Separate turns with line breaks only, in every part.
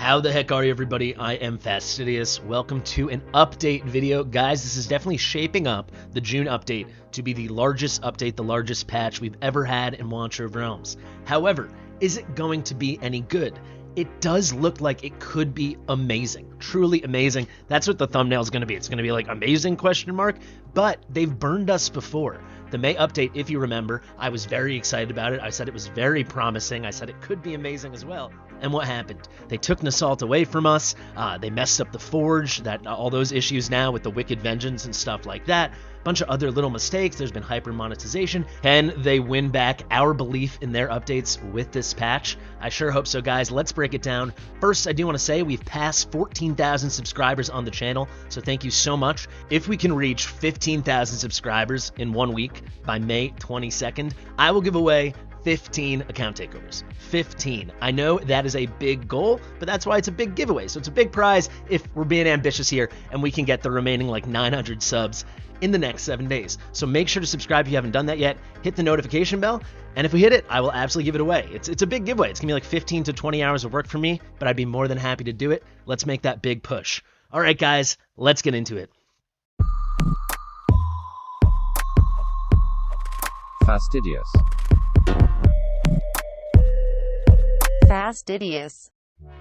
How the heck are you, everybody? I am Fastidious. Welcome to an update video. Guys, this is definitely shaping up, the June update, to be the largest update, the largest patch we've ever had in Watcher of Realms. However, is it going to be any good? It does look like it could be amazing, truly amazing. That's what the thumbnail is going to be. It's going to be like amazing question mark, but they've burned us before. The May update, if you remember, I was very excited about it. I said it was very promising. I said it could be amazing as well. And what happened? They took Nasalt away from us. They messed up the Forge, all those issues now with the Wicked Vengeance and stuff like that. Bunch of other little mistakes. There's been hyper monetization. Can they win back our belief in their updates with this patch? I sure hope so, guys. Let's break it down. First, I do want to say we've passed 14,000 subscribers on the channel, so thank you so much. If we can reach 15,000 subscribers in 1 week by May 22nd, I will give away 15 account takeovers. 15. I know that is a big goal, but that's why it's a big giveaway. So it's a big prize if we're being ambitious here and we can get the remaining like 900 subs in the next 7 days. So make sure to subscribe if you haven't done that yet. Hit the notification bell, and if we hit it, I will absolutely give it away. It's a big giveaway. It's gonna be like 15 to 20 hours of work for me, but I'd be more than happy to do it. Let's make that big push. All right, guys, let's get into it.
Fastidious.
Fastidious.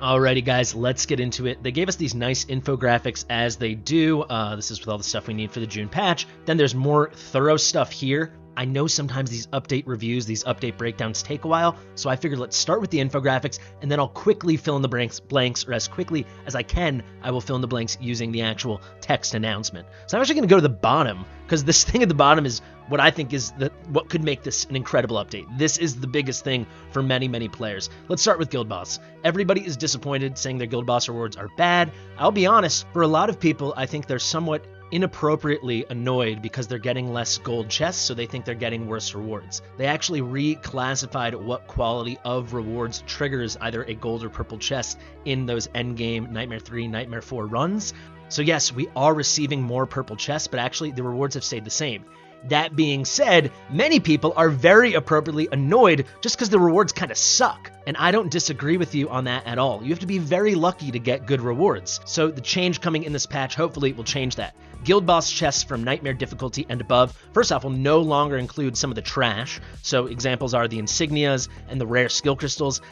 Alrighty, guys, let's get into it. They gave us these nice infographics as they do. This is with all the stuff we need for the June patch. Then there's more thorough stuff here. I know sometimes these update reviews, these update breakdowns take a while, so I figured let's start with the infographics, and then I'll quickly fill in the blanks, or as quickly as I can, I will fill in the blanks using the actual text announcement. So I'm actually going to go to the bottom, because this thing at the bottom is what I think is what could make this an incredible update. This is the biggest thing for many, many players. Let's start with Guild Boss. Everybody is disappointed, saying their Guild Boss rewards are bad. I'll be honest, for a lot of people, I think they're somewhat inappropriately annoyed because they're getting less gold chests, so they think they're getting worse rewards. They actually reclassified what quality of rewards triggers either a gold or purple chest in those endgame Nightmare 3, Nightmare 4 runs. So yes, we are receiving more purple chests, but actually the rewards have stayed the same. That being said, many people are very appropriately annoyed just because the rewards kind of suck. And I don't disagree with you on that at all. You have to be very lucky to get good rewards. So the change coming in this patch hopefully will change that. Guild Boss chests from Nightmare difficulty and above, first off, will no longer include some of the trash. So examples are the insignias and the rare skill crystals.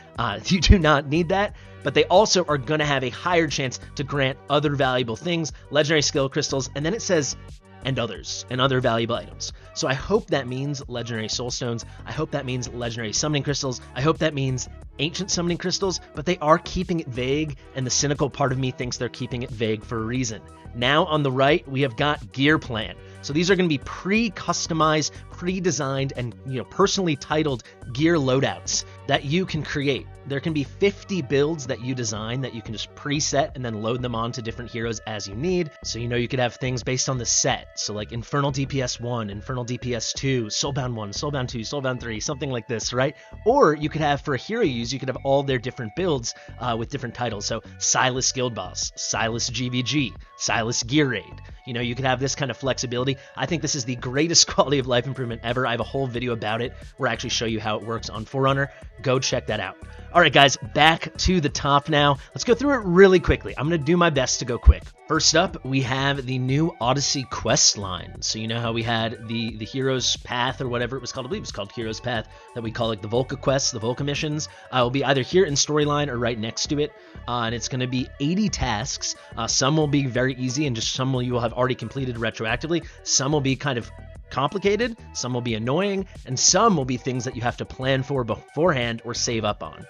You do not need that. But they also are going to have a higher chance to grant other valuable things, legendary skill crystals, and then it says and others, and other valuable items. So I hope that means legendary soul stones. I hope that means legendary summoning crystals. I hope that means ancient summoning crystals, but they are keeping it vague, and the cynical part of me thinks they're keeping it vague for a reason. Now on the right, we have got gear plan. So these are going to be pre-customized, pre-designed, and personally titled gear loadouts that you can create. There can be 50 builds that you design that you can just preset and then load them onto different heroes as you need. So you could have things based on the set. So like Infernal DPS 1, Infernal DPS 2, Soulbound 1, Soulbound 2, Soulbound 3, something like this, right? Or you could have, for a hero use, you could have all their different builds with different titles. So Silas Guild Boss, Silas GVG, Silas Gear Raid. You could have this kind of flexibility. I think this is the greatest quality of life improvement ever. I have a whole video about it where I actually show you how it works on Forerunner. Go check that out. All right, guys, back to the top now. Let's go through it really quickly. I'm going to do my best to go quick. First up, we have the new Odyssey quest line. So you know how we had the Hero's Path or whatever it was called. I believe it was called Hero's Path that we call like the Volca quests, the Volca missions. Will be either here in storyline or right next to it. And it's going to be 80 tasks. Some will be very easy and just some you will have already completed retroactively. Some will be kind of complicated, some will be annoying, and some will be things that you have to plan for beforehand or save up on.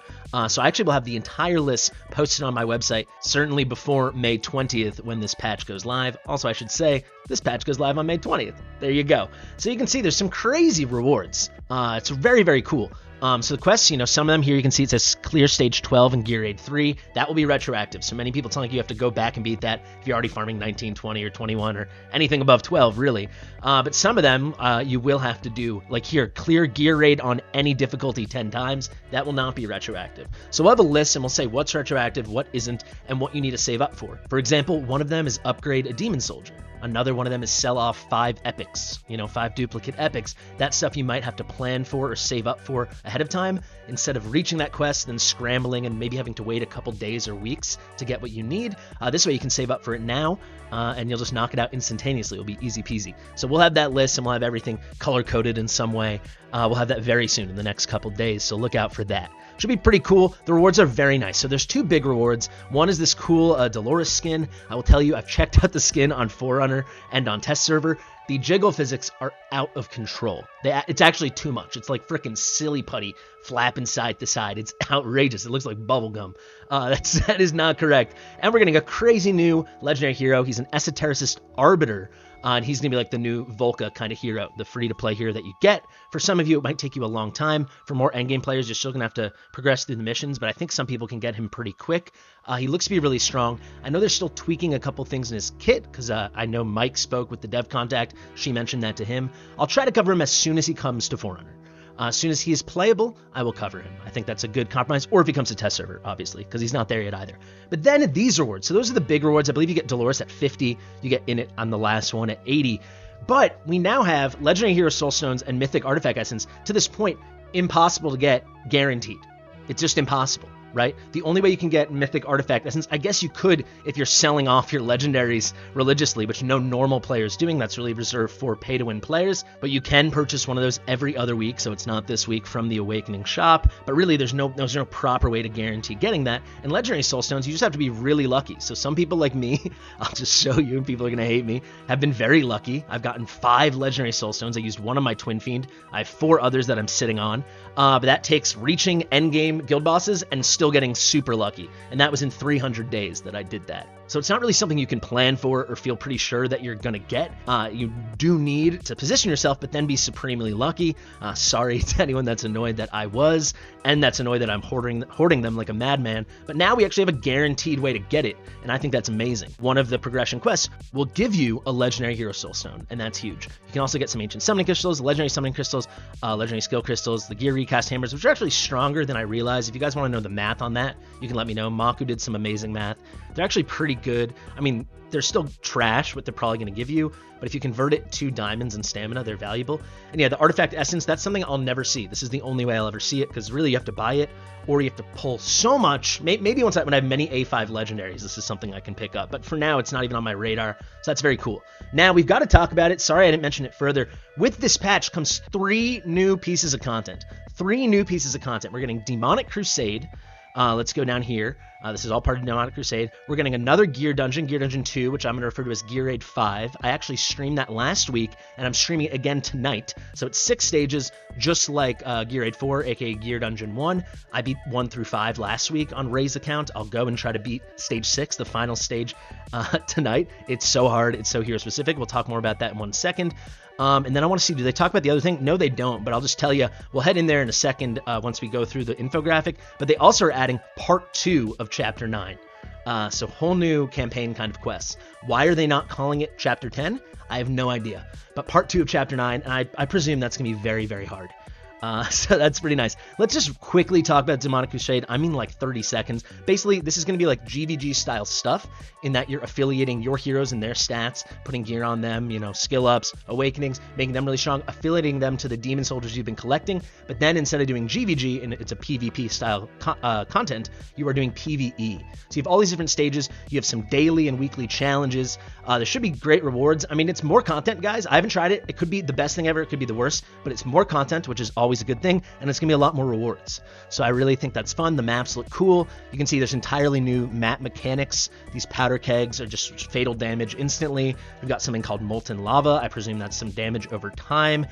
So I actually will have the entire list posted on my website, certainly before May 20th when this patch goes live. Also, I should say, this patch goes live on May 20th. There you go. So you can see there's some crazy rewards. It's very, very cool. So the quests, some of them here you can see it says clear stage 12 and gear raid 3. That will be retroactive. So many people tell you have to go back and beat that if you're already farming 19, 20, or 21, or anything above 12, really. But some of them you will have to do, like here, clear gear raid on any difficulty 10 times. That will not be retroactive. So we'll have a list and we'll say what's retroactive, what isn't, and what you need to save up for. For example, one of them is upgrade a demon soldier. Another one of them is sell off 5 epics, 5 duplicate epics. That stuff you might have to plan for or save up for ahead of time instead of reaching that quest and scrambling and maybe having to wait a couple days or weeks to get what you need. This way you can save up for it now and you'll just knock it out instantaneously. It'll be easy peasy. So we'll have that list and we'll have everything color coded in some way. We'll have that very soon in the next couple days, so look out for that. Should be pretty cool. The rewards are very nice. So there's 2 big rewards. One is this cool Dolores skin. I will tell you, I've checked out the skin on Forerunner and on test server. The jiggle physics are out of control. It's actually too much. It's like freaking silly putty flapping side to side. It's outrageous. It looks like bubblegum. That is not correct. And we're getting a crazy new legendary hero. He's an esotericist arbiter. And he's going to be like the new Volca kind of hero, the free-to-play hero that you get. For some of you, it might take you a long time. For more endgame players, you're still going to have to progress through the missions, but I think some people can get him pretty quick. He looks to be really strong. I know they're still tweaking a couple things in his kit, because I know Mike spoke with the dev contact. She mentioned that to him. I'll try to cover him as soon as he comes to Forerunner. As soon as he is playable, I will cover him. I think that's a good compromise, or if he comes to test server, obviously, because he's not there yet either. But then these rewards, so those are the big rewards. I believe you get Dolores at 50, you get In It on the last one at 80. But we now have Legendary Hero Soul Stones and Mythic Artifact Essence, to this point, impossible to get guaranteed. It's just impossible, right? The only way you can get Mythic Artifact Essence, I guess you could if you're selling off your legendaries religiously, which no normal player is doing. That's really reserved for pay-to-win players. But you can purchase one of those every other week, so it's not this week from the Awakening shop. But really, there's no proper way to guarantee getting that. And Legendary Soul Stones, you just have to be really lucky. So some people like me, I'll just show you, and people are going to hate me, have been very lucky. I've gotten 5 Legendary Soul Stones. I used one on my Twin Fiend. I have 4 others that I'm sitting on. But that takes reaching endgame guild bosses and still getting super lucky. And that was in 300 days that I did that. So it's not really something you can plan for or feel pretty sure that you're going to get. You do need to position yourself, but then be supremely lucky. Sorry to anyone that's annoyed that I was, and that's annoyed that I'm hoarding them like a madman. But now we actually have a guaranteed way to get it, and I think that's amazing. One of the progression quests will give you a Legendary Hero Soul Stone, and that's huge. You can also get some Ancient Summoning Crystals, Legendary Summoning Crystals, Legendary Skill Crystals, the Gear Recast Hammers, which are actually stronger than I realized. If you guys want to know the math on that, you can let me know. Maku did some amazing math. They're actually pretty good. I mean, they're still trash, what they're probably going to give you, but if you convert it to diamonds and stamina, they're valuable. And yeah, the Artifact Essence, that's something I'll never see. This is the only way I'll ever see it, because really you have to buy it, or you have to pull so much. Maybe when I have many A5 legendaries, this is something I can pick up, but for now, it's not even on my radar, so that's very cool. Now, we've got to talk about it. Sorry I didn't mention it further. With this patch comes 3 new pieces of content. 3 new pieces of content. We're getting Demonic Crusade. Let's go down here. This is all part of Demonic Crusade. We're getting another Gear Dungeon 2, which I'm going to refer to as Gear Raid 5. I actually streamed that last week, and I'm streaming it again tonight. So it's 6 stages, just like Gear Raid 4, aka Gear Dungeon 1. I beat 1 through 5 last week on Ray's account. I'll go and try to beat Stage 6, the final stage, tonight. It's so hard. It's so hero-specific. We'll talk more about that in 1 second. And then I want to see, do they talk about the other thing? No, they don't, but I'll just tell you, we'll head in there in a second once we go through the infographic, but they also are adding part 2 of Chapter 9. So whole new campaign kind of quests. Why are they not calling it Chapter 10? I have no idea. But part 2 of Chapter 9, and I presume that's going to be very, very hard. So that's pretty nice. Let's just quickly talk about Demonic Crusade. I mean like 30 seconds. Basically, this is going to be like GVG style stuff in that you're affiliating your heroes and their stats, putting gear on them, skill ups, awakenings, making them really strong, affiliating them to the demon soldiers you've been collecting. But then instead of doing GVG, and it's a PvP style content, you are doing PvE. So you have all these different stages. You have some daily and weekly challenges. There should be great rewards. I mean, it's more content, guys. I haven't tried it. It could be the best thing ever. It could be the worst, but it's more content, which is always a good thing, and it's gonna be a lot more rewards. So I really think that's fun. The maps look cool. You can see there's entirely new map mechanics. These powder kegs are just fatal damage instantly. We've got something called Molten Lava. I presume that's some damage over time.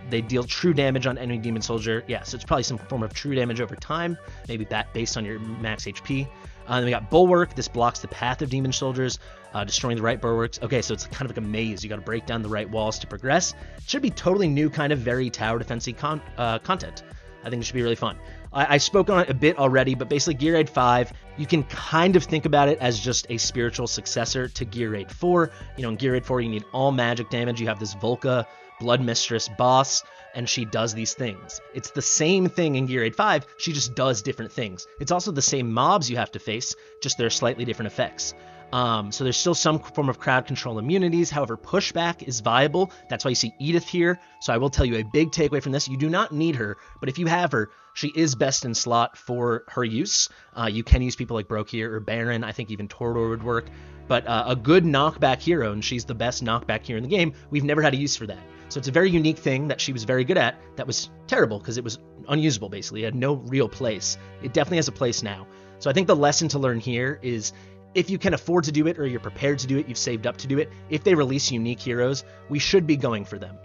They deal true damage on enemy demon soldier. Yeah, so it's probably some form of true damage over time, maybe that based on your max HP. Then we got Bulwark. This blocks the path of demon soldiers, destroying the right bulwarks. Okay, so it's kind of like a maze. You got to break down the right walls to progress. It should be totally new, kind of very tower defensive content. I think it should be really fun. I spoke on it a bit already, but basically Gear Raid 5, you can kind of think about it as just a spiritual successor to Gear Raid 4. In Gear Raid 4, you need all magic damage. You have this Volca Blood Mistress boss, and she does these things. It's the same thing in Gear Raid 5, she just does different things. It's also the same mobs you have to face, just they're slightly different effects. So there's still some form of crowd control immunities. However, pushback is viable. That's why you see Edith here. So I will tell you a big takeaway from this. You do not need her, but if you have her, she is best in slot for her use. You can use people like Broke here or Baron. I think even Torador would work. But a good knockback hero, and she's the best knockback hero in the game, we've never had a use for that. So it's a very unique thing that she was very good at that was terrible because it was unusable, basically. It had no real place. It definitely has a place now. So I think the lesson to learn here is if you can afford to do it or you're prepared to do it, you've saved up to do it, if they release unique heroes, we should be going for them.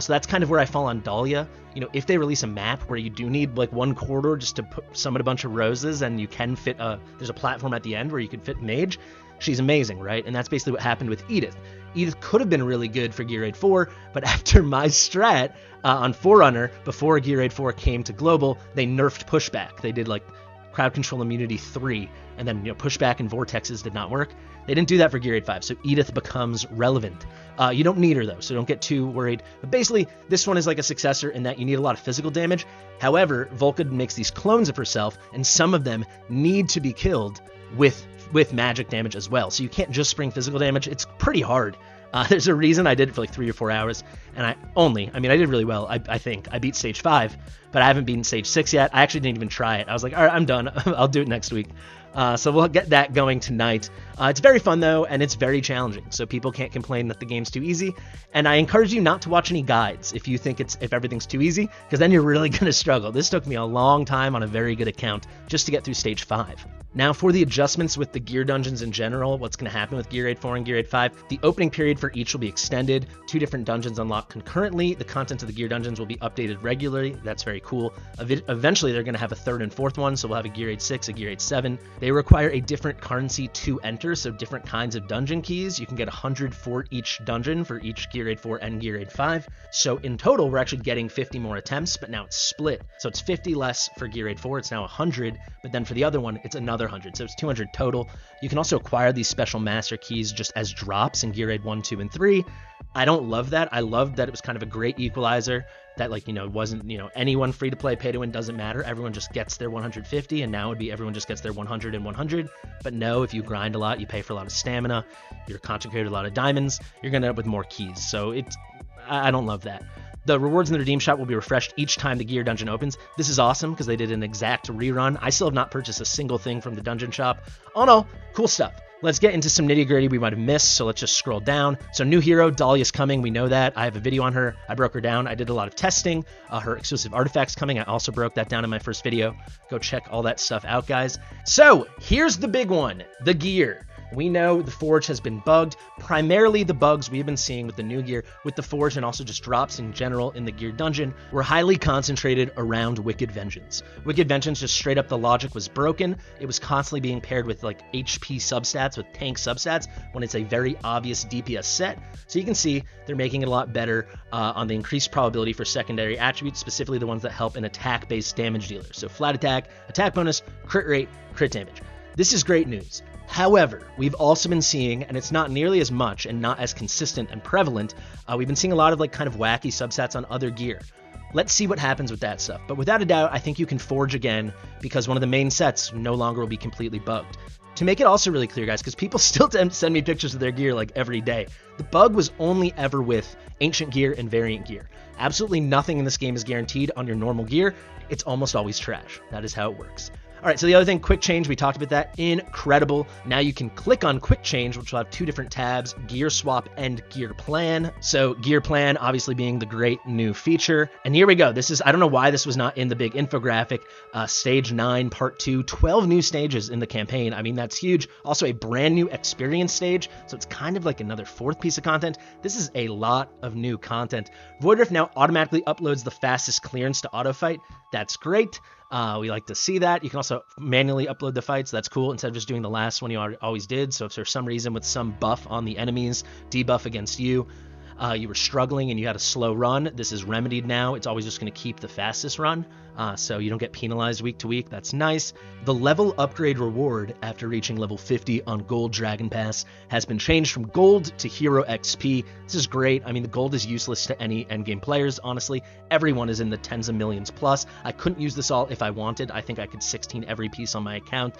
So that's kind of where I fall on Dahlia. You know, if they release a map where you do need like one corridor just to summon a bunch of roses and you can fit there's a platform at the end where you can fit Mage, she's amazing, right? And that's basically what happened with Edith. Edith could have been really good for Gear Raid 4, but after my strat on Forerunner, before Gear Raid 4 came to Global, they nerfed pushback. They did like crowd control immunity 3, and then pushback and vortexes did not work. They didn't do that for Gear Raid 5, so Edith becomes relevant. You don't need her though, so don't get too worried. But basically, this one is like a successor in that you need a lot of physical damage. However, Volca makes these clones of herself, and some of them need to be killed with magic damage as well. So you can't just spring physical damage. It's pretty hard. There's a reason I did it for like 3 or 4 hours, and I did really well. I think I beat stage 5, but I haven't beaten stage 6 yet. I actually didn't even try it. I was like, all right, I'm done. I'll do it next week. So we'll get that going tonight. It's very fun though, and it's very challenging, so people can't complain that the game's too easy. And I encourage you not to watch any guides if you think if everything's too easy, because then you're really going to struggle. This took me a long time on a very good account just to get through stage 5. Now for the adjustments with the gear dungeons in general, what's going to happen with Gear Raid 4 and Gear Raid 5, the opening period for each will be extended. 2 different dungeons unlock concurrently. The content of the gear dungeons will be updated regularly. That's very cool. Eventually they're going to have a 3rd and 4th one, so we'll have a Gear Raid 6, a Gear Raid 7. They require a different currency to enter, so different kinds of dungeon keys. You can get 100 for each dungeon for each Gear Raid 4 and Gear Raid 5. So in total, we're actually getting 50 more attempts, but now it's split. So it's 50 less for Gear Raid 4, it's now 100, but then for the other one, it's another 100, so it's 200 total. You can also acquire these special master keys just as drops in Gear Raid 1, 2, and 3. I don't love that. I loved that it was kind of a great equalizer, that wasn't, anyone free to play, pay to win, doesn't matter. Everyone just gets their 150, and now it would be everyone just gets their 100 and 100. But no, if you grind a lot, you pay for a lot of stamina, you're concentrated a lot of diamonds, you're going to end up with more keys. So I don't love that. The rewards in the redeem shop will be refreshed each time the gear dungeon opens. This is awesome because they did an exact rerun. I still have not purchased a single thing from the dungeon shop. Oh no, cool stuff. Let's get into some nitty-gritty we might have missed, so let's just scroll down. So new hero, Dahlia's coming, we know that. I have a video on her. I broke her down. I did a lot of testing. Her exclusive artifacts coming. I also broke that down in my first video. Go check all that stuff out, guys. So here's the big one, the gear. We know the Forge has been bugged. Primarily the bugs we've been seeing with the new gear, with the Forge, and also just drops in general in the gear dungeon, were highly concentrated around Wicked Vengeance. Wicked Vengeance, just straight up the logic was broken. It was constantly being paired with like HP substats, with tank substats, when it's a very obvious DPS set. So you can see they're making it a lot better on the increased probability for secondary attributes, specifically the ones that help an attack-based damage dealer. So flat attack bonus, crit rate, crit damage. This is great news. However, we've also been seeing, and it's not nearly as much and not as consistent and prevalent, we've been seeing a lot of like kind of wacky substats on other gear. Let's see what happens with that stuff. But without a doubt, I think you can Forge again because one of the main sets no longer will be completely bugged. To make it also really clear, guys, because people still send me pictures of their gear like every day, the bug was only ever with ancient gear and variant gear. Absolutely nothing in this game is guaranteed on your normal gear. It's almost always trash. That is how it works. All right, so the other thing, quick change, we talked about that. Incredible. Now you can click on quick change, which will have 2 different tabs, gear swap and gear plan. So gear plan obviously being the great new feature. And here we go. This is, I don't know why this was not in the big infographic. Stage 9, part 2, 12 new stages in the campaign. I mean, that's huge. Also a brand new experience stage. So it's kind of like another 4th piece of content. This is a lot of new content. Voidrift now automatically uploads the fastest clearance to autofight. That's great. We like to see that. You can also manually upload the fights. That's cool, instead of just doing the last one you always did. So if for some reason with some buff on the enemies, debuff against you, you were struggling and you had a slow run, this is remedied now. It's always just going to keep the fastest run, so you don't get penalized week to week. That's nice. The level upgrade reward after reaching level 50 on Gold Dragon Pass has been changed from Gold to Hero XP. This is great. I mean, the Gold is useless to any endgame players, honestly. Everyone is in the tens of millions plus. I couldn't use this all if I wanted. I think I could 16 every piece on my account.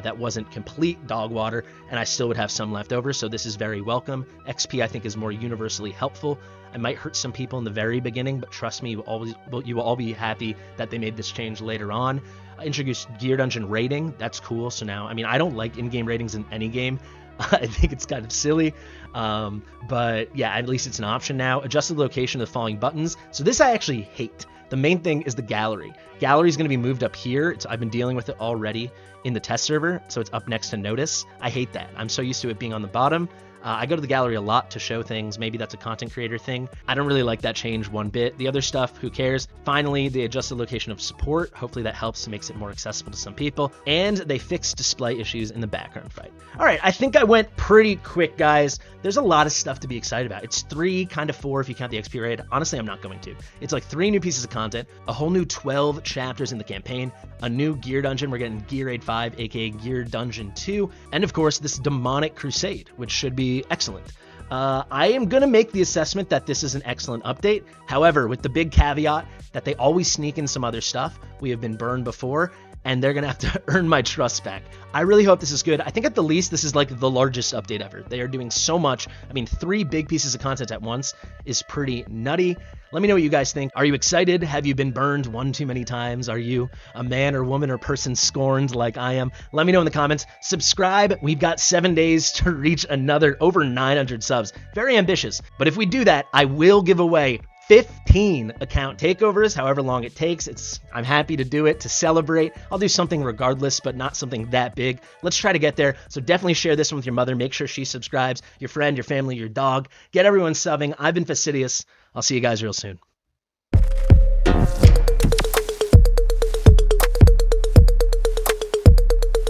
that wasn't complete dog water, and I still would have some left over, so this is very welcome. XP, I think, is more universally helpful. I might hurt some people in the very beginning, but trust me, you will all be happy that they made this change later on. I introduced Gear Dungeon rating. That's cool. So now, I mean, I don't like in-game ratings in any game. I think it's kind of silly, but yeah, at least it's an option now. Adjusted location of the following buttons. So this I actually hate. The main thing is the gallery. Gallery is going to be moved up here. I've been dealing with it already in the test server, so it's up next to notice. I hate that. I'm so used to it being on the bottom. I go to the gallery a lot to show things. Maybe that's a content creator thing. I don't really like that change one bit. The other stuff, who cares? Finally, the adjusted location of support. Hopefully that helps, makes it more accessible to some people. And they fixed display issues in the background fight. All right, I think I went pretty quick, guys. There's a lot of stuff to be excited about. It's 3, kind of 4 if you count the XP raid. Honestly, I'm not going to. It's like 3 new pieces of content, a whole new 12 chapters in the campaign, a new gear dungeon. We're getting Gear Raid 5, aka Gear Dungeon 2, and of course, this demonic crusade, which should be excellent. I am going to make the assessment that this is an excellent update. However, with the big caveat that they always sneak in some other stuff. We have been burned before, and they're going to have to earn my trust back. I really hope this is good. I think at the least, this is like the largest update ever. They are doing so much. I mean, 3 big pieces of content at once is pretty nutty. Let me know what you guys think. Are you excited? Have you been burned one too many times? Are you a man or woman or person scorned like I am? Let me know in the comments. Subscribe. We've got 7 days to reach another over 900 subs. Very ambitious. But if we do that, I will give away 15 account takeovers, however long it takes. I'm happy to do it to celebrate. I'll do something regardless, but not something that big. Let's try to get there. So definitely share this one with your mother. Make sure she subscribes, your friend, your family, your dog. Get everyone subbing. I've been Fastidious. I'll see you guys real soon.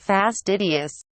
Fastidious.